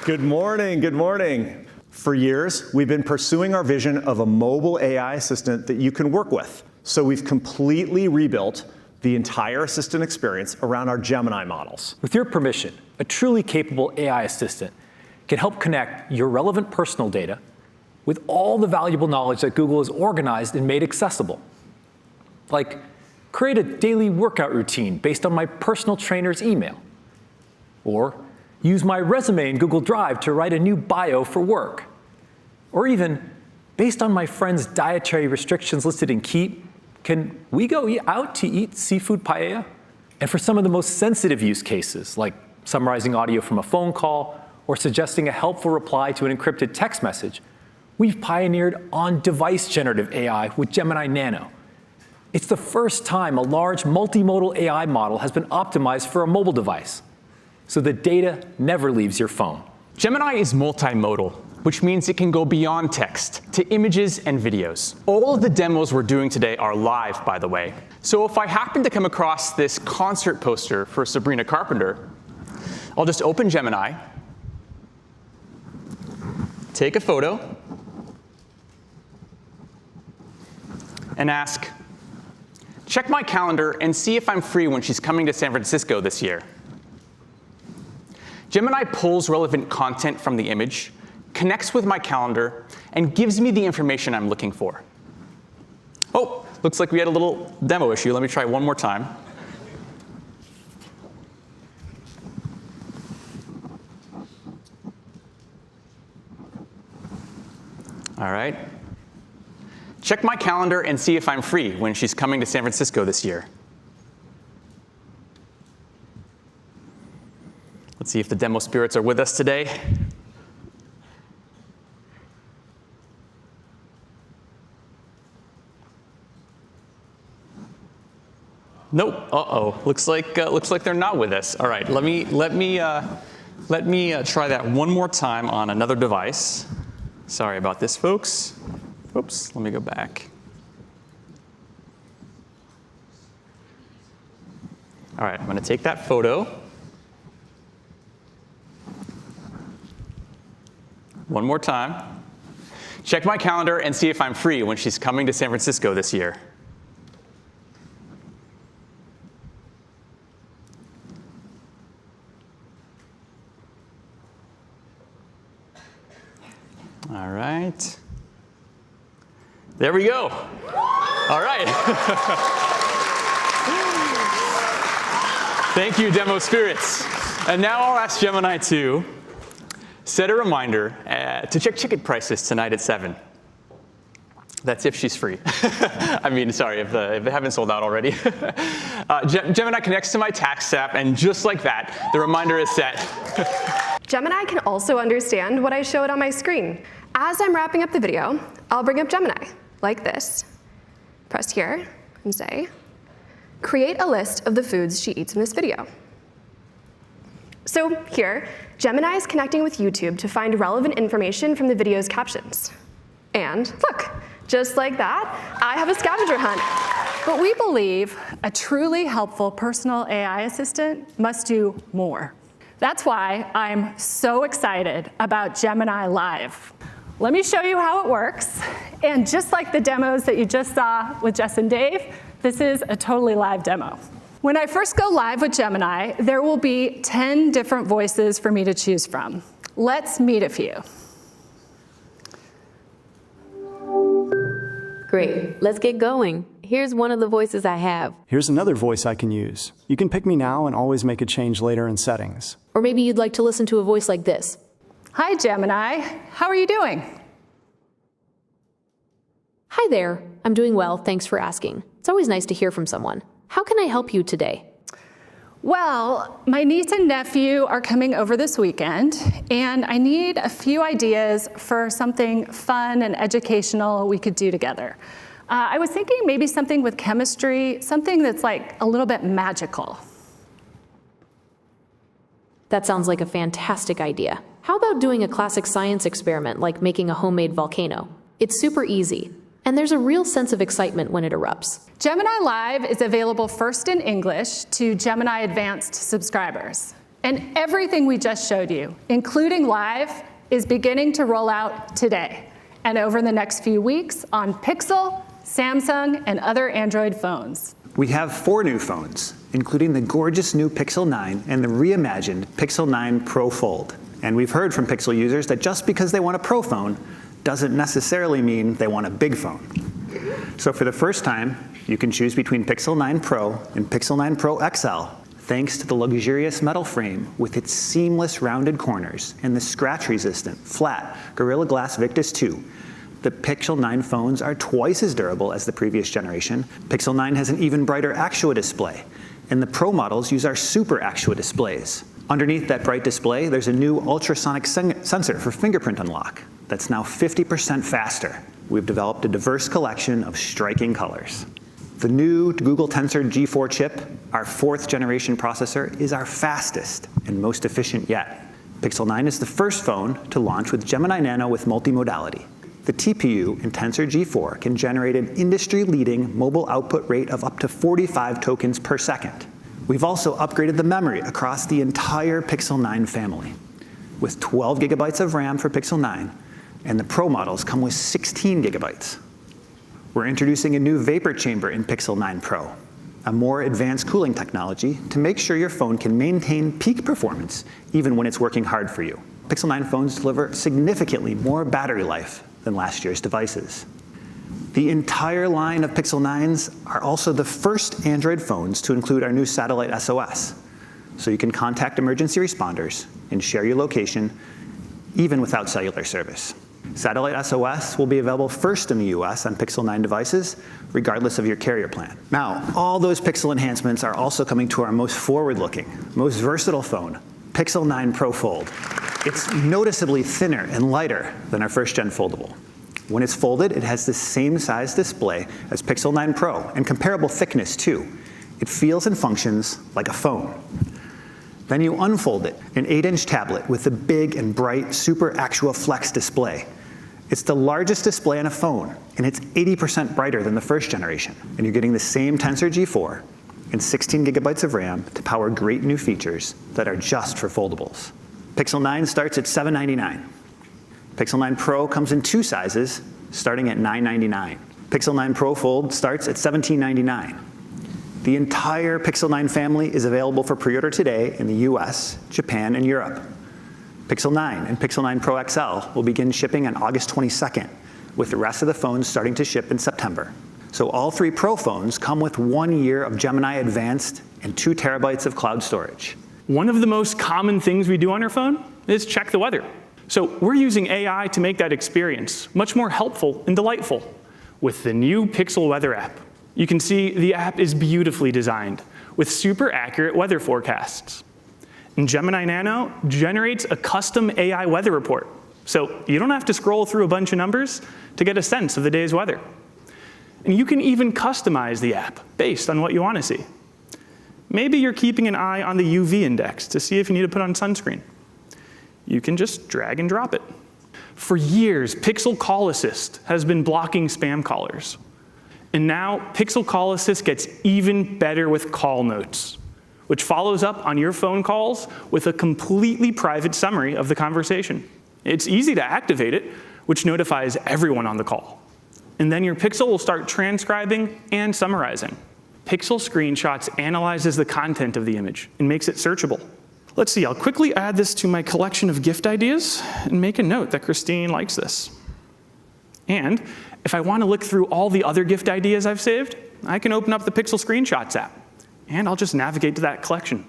Good morning, good morning. For years, we've been pursuing our vision of a mobile AI assistant that you can work with. So we've completely rebuilt the entire assistant experience around our Gemini models. With your permission, a truly capable AI assistant can help connect your relevant personal data with all the valuable knowledge that Google has organized and made accessible. Like, create a daily workout routine based on my personal trainer's email. Or use my resume in Google Drive to write a new bio for work. Or even, based on my friend's dietary restrictions listed in Keep, can we go out to eat seafood paella? And for some of the most sensitive use cases, like summarizing audio from a phone call or suggesting a helpful reply to an encrypted text message, we've pioneered on-device generative AI with Gemini Nano. It's the first time a large multimodal AI model has been optimized for a mobile device, so the data never leaves your phone. Gemini is multimodal, which means it can go beyond text to images and videos. All of the demos we're doing today are live, by the way. So if I happen to come across this concert poster for Sabrina Carpenter, I'll just open Gemini, take a photo, and ask, check my calendar and see if I'm free when she's coming to San Francisco this year. Gemini pulls relevant content from the image, connects with my calendar, and gives me the information I'm looking for. Oh, looks like we had a little demo issue. Let me try one more time. All right. Check my calendar and see if I'm free when she's coming to San Francisco this year. Let's see if the demo spirits are with us today. Nope. Uh-oh. Looks like they're not with us. All right. Let me try that one more time on another device. Sorry about this, folks. Oops. Let me go back. All right. I'm going to take that photo. One more time. Check my calendar and see if I'm free when she's coming to San Francisco this year. All right. There we go. All right. Thank you, Demo Spirits. And now I'll ask Gemini to set a reminder to check ticket prices tonight at 7. That's if she's free. I mean, sorry, if they haven't sold out already. Gemini connects to my tax app, and just like that, the reminder is set. Gemini can also understand what I showed on my screen. As I'm wrapping up the video, I'll bring up Gemini, like this. Press here and say, create a list of the foods she eats in this video. So here, Gemini is connecting with YouTube to find relevant information from the video's captions. And look, just like that, I have a scavenger hunt. But we believe a truly helpful personal AI assistant must do more. That's why I'm so excited about Gemini Live. Let me show you how it works. And just like the demos that you just saw with Jess and Dave, this is a totally live demo. When I first go live with Gemini, there will be 10 different voices for me to choose from. Let's meet a few. Great, let's get going. Here's one of the voices I have. Here's another voice I can use. You can pick me now and always make a change later in settings. Or maybe you'd like to listen to a voice like this. Hi, Gemini. How are you doing? Hi there. I'm doing well, thanks for asking. It's always nice to hear from someone. How can I help you today? Well, my niece and nephew are coming over this weekend, and I need a few ideas for something fun and educational we could do together. I was thinking maybe something with chemistry, something that's like a little bit magical. That sounds like a fantastic idea. How about doing a classic science experiment like making a homemade volcano? It's super easy, and there's a real sense of excitement when it erupts. Gemini Live is available first in English to Gemini Advanced subscribers. And everything we just showed you, including live, is beginning to roll out today and over the next few weeks on Pixel, Samsung, and other Android phones. We have 4 new phones, including the gorgeous new Pixel 9 and the reimagined Pixel 9 Pro Fold. And we've heard from Pixel users that just because they want a Pro phone doesn't necessarily mean they want a big phone. So for the first time, you can choose between Pixel 9 Pro and Pixel 9 Pro XL, thanks to the luxurious metal frame with its seamless rounded corners and the scratch-resistant, flat Gorilla Glass Victus 2. The Pixel 9 phones are twice as durable as the previous generation. Pixel 9 has an even brighter Actua display, and the Pro models use our Super Actua displays. Underneath that bright display, there's a new ultrasonic sensor for fingerprint unlock that's now 50% faster. We've developed a diverse collection of striking colors. The new Google Tensor G4 chip, our 4th generation processor, is our fastest and most efficient yet. Pixel 9 is the first phone to launch with Gemini Nano with multimodality. The TPU in Tensor G4 can generate an industry-leading mobile output rate of up to 45 tokens per second. We've also upgraded the memory across the entire Pixel 9 family, with 12 gigabytes of RAM for Pixel 9, and the Pro models come with 16 gigabytes. We're introducing a new vapor chamber in Pixel 9 Pro, a more advanced cooling technology to make sure your phone can maintain peak performance even when it's working hard for you. Pixel 9 phones deliver significantly more battery life than last year's devices. The entire line of Pixel 9s are also the first Android phones to include our new satellite SOS, so you can contact emergency responders and share your location even without cellular service. Satellite SOS will be available first in the US on Pixel 9 devices, regardless of your carrier plan. Now, all those Pixel enhancements are also coming to our most forward-looking, most versatile phone, Pixel 9 Pro Fold. It's noticeably thinner and lighter than our first-gen foldable. When it's folded, it has the same size display as Pixel 9 Pro and comparable thickness too. It feels and functions like a phone. Then you unfold it, an 8-inch tablet with a big and bright Super Actua Flex display. It's the largest display on a phone, and it's 80% brighter than the first generation. And you're getting the same Tensor G4 and 16 gigabytes of RAM to power great new features that are just for foldables. Pixel 9 starts at $799. Pixel 9 Pro comes in 2 sizes, starting at $999. Pixel 9 Pro Fold starts at $1799. The entire Pixel 9 family is available for pre-order today in the US, Japan, and Europe. Pixel 9 and Pixel 9 Pro XL will begin shipping on August 22nd, with the rest of the phones starting to ship in September. So all 3 Pro phones come with 1 year of Gemini Advanced and 2 terabytes of cloud storage. One of the most common things we do on our phone is check the weather. So we're using AI to make that experience much more helpful and delightful with the new Pixel Weather app. You can see the app is beautifully designed with super accurate weather forecasts. And Gemini Nano generates a custom AI weather report. So you don't have to scroll through a bunch of numbers to get a sense of the day's weather. And you can even customize the app based on what you want to see. Maybe you're keeping an eye on the UV index to see if you need to put on sunscreen. You can just drag and drop it. For years, Pixel Call Assist has been blocking spam callers. And now Pixel Call Assist gets even better with call notes, which follows up on your phone calls with a completely private summary of the conversation. It's easy to activate it, which notifies everyone on the call. And then your Pixel will start transcribing and summarizing. Pixel Screenshots analyzes the content of the image and makes it searchable. Let's see, I'll quickly add this to my collection of gift ideas and make a note that Christine likes this. And if I want to look through all the other gift ideas I've saved, I can open up the Pixel Screenshots app, and I'll just navigate to that collection.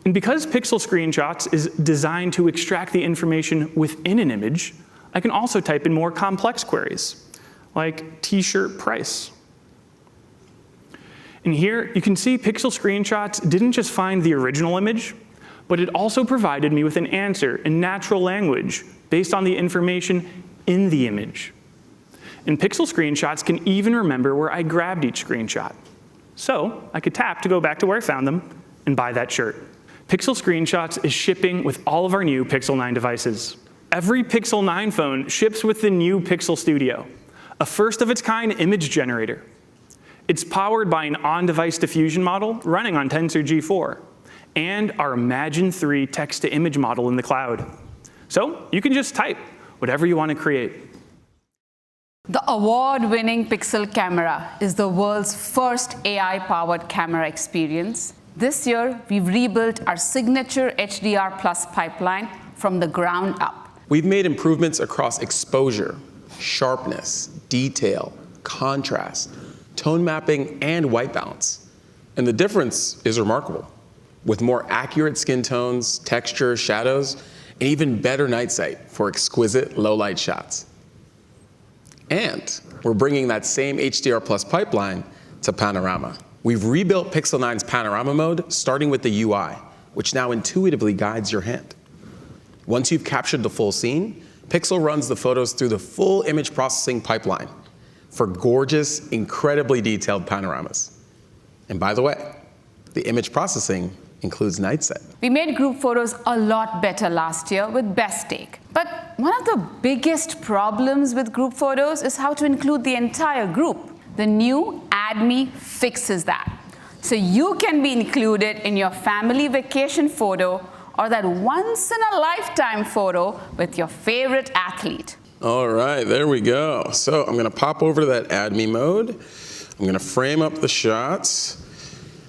And because Pixel Screenshots is designed to extract the information within an image, I can also type in more complex queries, like t-shirt price. And here you can see Pixel Screenshots didn't just find the original image, but it also provided me with an answer in natural language based on the information in the image. And Pixel Screenshots can even remember where I grabbed each screenshot. So I could tap to go back to where I found them and buy that shirt. Pixel Screenshots is shipping with all of our new Pixel 9 devices. Every Pixel 9 phone ships with the new Pixel Studio, a first-of-its-kind image generator. It's powered by an on-device diffusion model running on Tensor G4, and our Imagen 3 text-to-image model in the cloud. So you can just type whatever you want to create. The award-winning Pixel camera is the world's first AI-powered camera experience. This year, we've rebuilt our signature HDR+ pipeline from the ground up. We've made improvements across exposure, sharpness, detail, contrast, tone mapping, and white balance. And the difference is remarkable, with more accurate skin tones, texture, shadows, and even better night sight for exquisite low-light shots. And we're bringing that same HDR+ pipeline to Panorama. We've rebuilt Pixel 9's Panorama mode, starting with the UI, which now intuitively guides your hand. Once you've captured the full scene, Pixel runs the photos through the full image processing pipeline for gorgeous, incredibly detailed panoramas. And by the way, the image processing includes night sight. We made group photos a lot better last year with Best Take. But one of the biggest problems with group photos is how to include the entire group. The new Add Me fixes that. So you can be included in your family vacation photo or that once-in-a-lifetime photo with your favorite athlete. All right, there we go. So I'm gonna pop over to that Add Me mode. I'm gonna frame up the shots,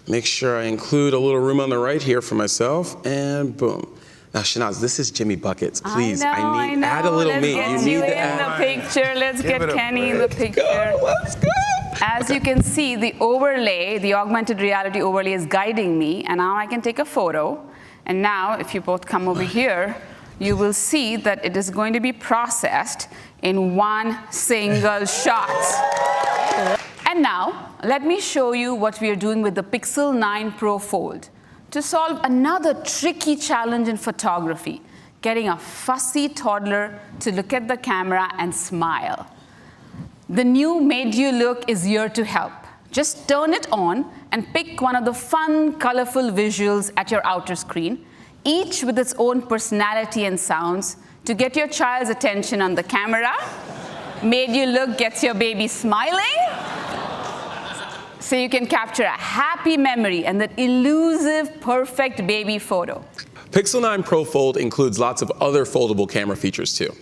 make sure I include a little room on the right here for myself, and boom. Now, Shanaz, this is Jimmy Buckets. Please, I need add a little Let's meat. get you in the picture. Let's get Kenny in the picture. Let's go. As you can see, the overlay, the augmented reality overlay is guiding me, and now I can take a photo. And now, if you both come over here, you will see that it is going to be processed in one single shot. And now, let me show you what we are doing with the Pixel 9 Pro Fold to solve another tricky challenge in photography, getting a fussy toddler to look at the camera and smile. The new Made You Look is here to help. Just turn it on and pick one of the fun, colorful visuals at your outer screen, each with its own personality and sounds, to get your child's attention on the camera. Made You Look gets your baby smiling, so you can capture a happy memory and that elusive, perfect baby photo. Pixel 9 Pro Fold includes lots of other foldable camera features too.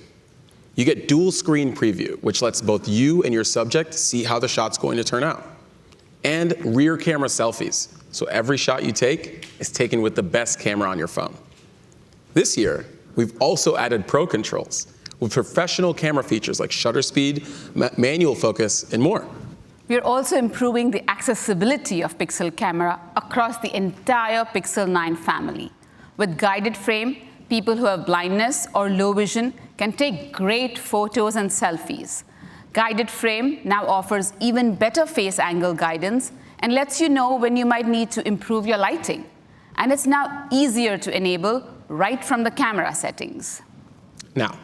You get dual screen preview, which lets both you and your subject see how the shot's going to turn out. And rear camera selfies, so every shot you take is taken with the best camera on your phone. This year, we've also added Pro controls with professional camera features like shutter speed, manual focus, and more. We're also improving the accessibility of Pixel camera across the entire Pixel 9 family. With guided frame, people who have blindness or low vision can take great photos and selfies. Guided frame now offers even better face angle guidance and lets you know when you might need to improve your lighting. And it's now easier to enable right from the camera settings. Now,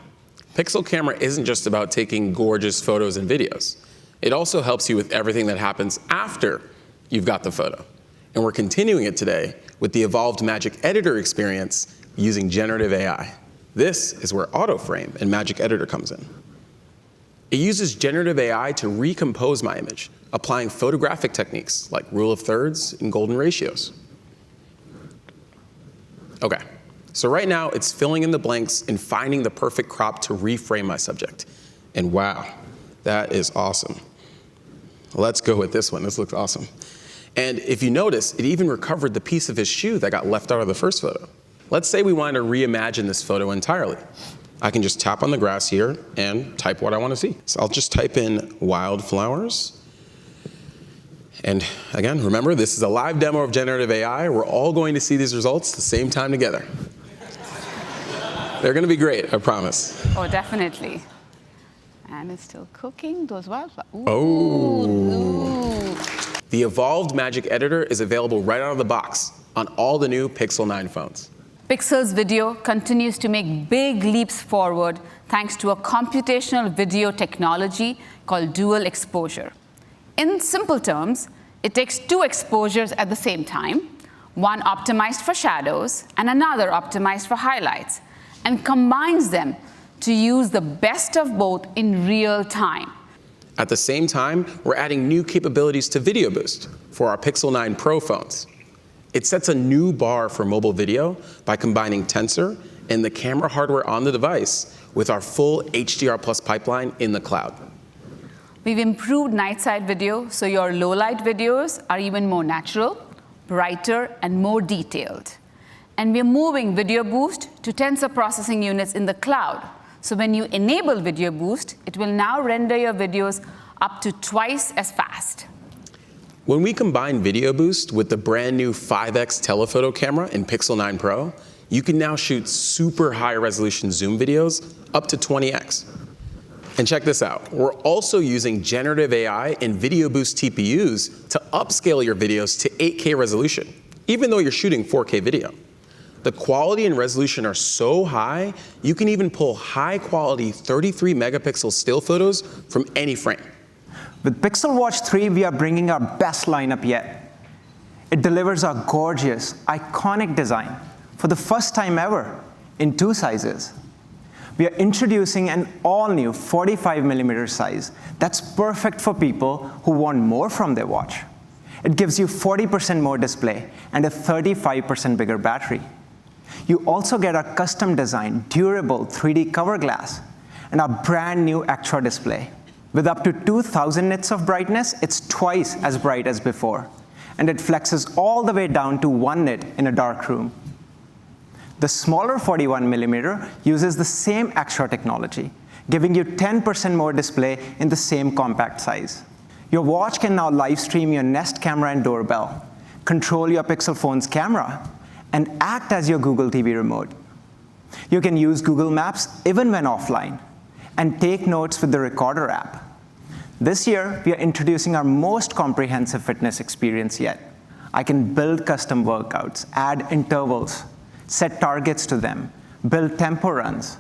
Pixel camera isn't just about taking gorgeous photos and videos. It also helps you with everything that happens after you've got the photo. And we're continuing it today with the evolved Magic Editor experience using generative AI. This is where AutoFrame and Magic Editor comes in. It uses generative AI to recompose my image, applying photographic techniques like rule of thirds and golden ratios. Okay, so right now it's filling in the blanks and finding the perfect crop to reframe my subject. And wow, that is awesome. Let's go with this one. This looks awesome. And if you notice, it even recovered the piece of his shoe that got left out of the first photo. Let's say we wanted to reimagine this photo entirely. I can just tap on the grass here and type what I want to see. So I'll just type in wildflowers. And again, remember, this is a live demo of generative AI. We're all going to see these results at the same time together. They're going to be great, I promise. Oh, definitely. And it's still cooking, those wildflowers. Oh. The evolved Magic Editor is available right out of the box on all the new Pixel 9 phones. Pixel's video continues to make big leaps forward thanks to a computational video technology called dual exposure. In simple terms, it takes two exposures at the same time, one optimized for shadows and another optimized for highlights, and combines them to use the best of both in real time. At the same time, we're adding new capabilities to Video Boost for our Pixel 9 Pro phones. It sets a new bar for mobile video by combining Tensor and the camera hardware on the device with our full HDR+ pipeline in the cloud. We've improved night side video, so your low light videos are even more natural, brighter, and more detailed. And we're moving Video Boost to Tensor processing units in the cloud. So when you enable Video Boost, it will now render your videos up to twice as fast. When we combine Video Boost with the brand new 5x telephoto camera in Pixel 9 Pro, you can now shoot super high resolution zoom videos up to 20x. And check this out, we're also using generative AI and Video Boost TPUs to upscale your videos to 8K resolution, even though you're shooting 4K video. The quality and resolution are so high, you can even pull high quality 33 megapixel still photos from any frame. With Pixel Watch 3, we are bringing our best lineup yet. It delivers a gorgeous, iconic design for the first time ever in 2 sizes. We are introducing an all-new 45mm size that's perfect for people who want more from their watch. It gives you 40% more display and a 35% bigger battery. You also get a custom-designed, durable 3D cover glass and a brand new extra display. With up to 2,000 nits of brightness, it's twice as bright as before, and it flexes all the way down to 1 nit in a dark room. The smaller 41mm uses the same extra technology, giving you 10% more display in the same compact size. Your watch can now live stream your Nest camera and doorbell, control your Pixel phone's camera, and act as your Google TV remote. You can use Google Maps even when offline, and take notes with the Recorder app. This year, we are introducing our most comprehensive fitness experience yet. I can build custom workouts, add intervals, set targets to them, build tempo runs.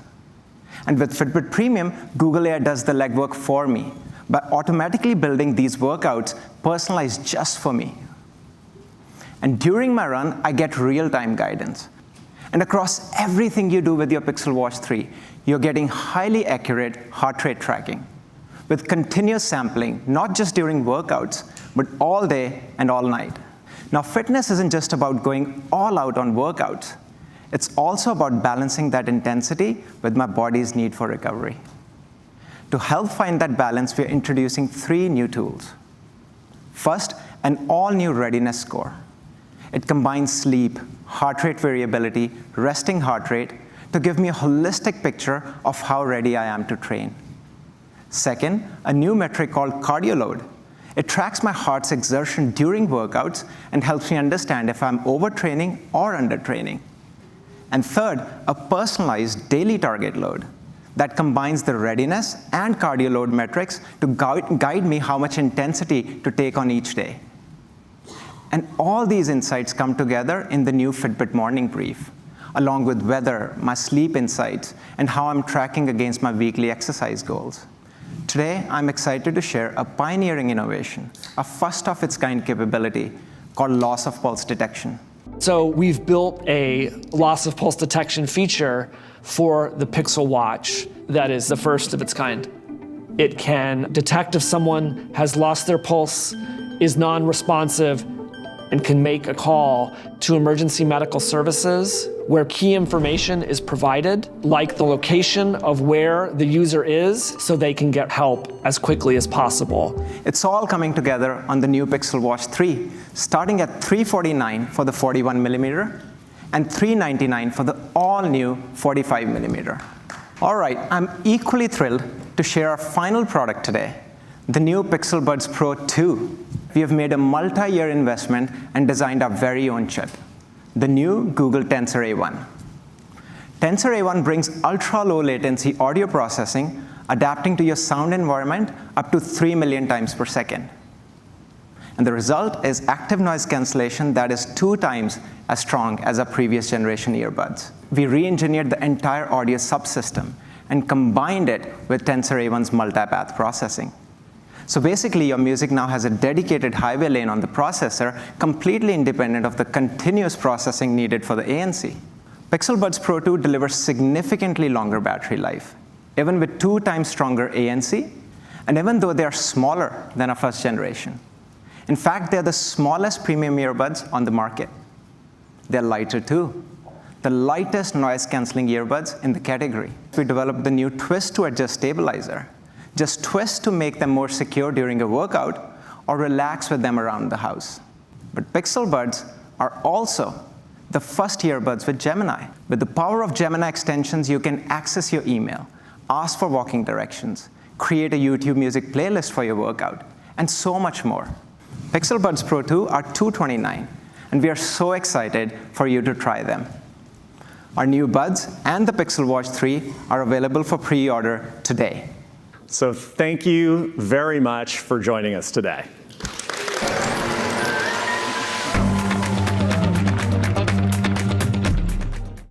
And with Fitbit Premium, Google AI does the legwork for me by automatically building these workouts personalized just for me. And during my run, I get real-time guidance. And across everything you do with your Pixel Watch 3, you're getting highly accurate heart rate tracking with continuous sampling, not just during workouts, but all day and all night. Now, fitness isn't just about going all out on workouts. It's also about balancing that intensity with my body's need for recovery. To help find that balance, we're introducing 3 new tools. First, an all-new readiness score. It combines sleep, heart rate variability, resting heart rate to give me a holistic picture of how ready I am to train. Second, a new metric called cardio load. It tracks my heart's exertion during workouts and helps me understand if I'm overtraining or undertraining. And third, a personalized daily target load that combines the readiness and cardio load metrics to guide me how much intensity to take on each day. And all these insights come together in the new Fitbit Morning Brief, along with weather, my sleep insights, and how I'm tracking against my weekly exercise goals. Today, I'm excited to share a pioneering innovation, a first-of-its-kind capability called loss of pulse detection. So we've built a loss of pulse detection feature for the Pixel Watch that is the first of its kind. It can detect if someone has lost their pulse, is non-responsive, and can make a call to emergency medical services where key information is provided, like the location of where the user is, so they can get help as quickly as possible. It's all coming together on the new Pixel Watch 3, starting at $349 for the 41mm and $399 for the all-new 45mm. All right, I'm equally thrilled to share our final product today, the new Pixel Buds Pro 2. We have made a multi-year investment and designed our very own chip, the new Google Tensor A1. Tensor A1 brings ultra-low latency audio processing, adapting to your sound environment up to 3 million times per second. And the result is active noise cancellation that is 2 times as strong as our previous generation earbuds. We re-engineered the entire audio subsystem and combined it with Tensor A1's multipath processing. So basically, your music now has a dedicated highway lane on the processor, completely independent of the continuous processing needed for the ANC. Pixel Buds Pro 2 delivers significantly longer battery life, even with 2 times stronger ANC, and even though they are smaller than our first generation. In fact, they're the smallest premium earbuds on the market. They're lighter too. The lightest noise-canceling earbuds in the category. We developed the new Twist to Adjust stabilizer. Just twist to make them more secure during a workout or relax with them around the house. But Pixel Buds are also the first earbuds with Gemini. With the power of Gemini extensions, you can access your email, ask for walking directions, create a YouTube music playlist for your workout, and so much more. Pixel Buds Pro 2 are $229, and we are so excited for you to try them. Our new Buds and the Pixel Watch 3 are available for pre-order today. So thank you very much for joining us today.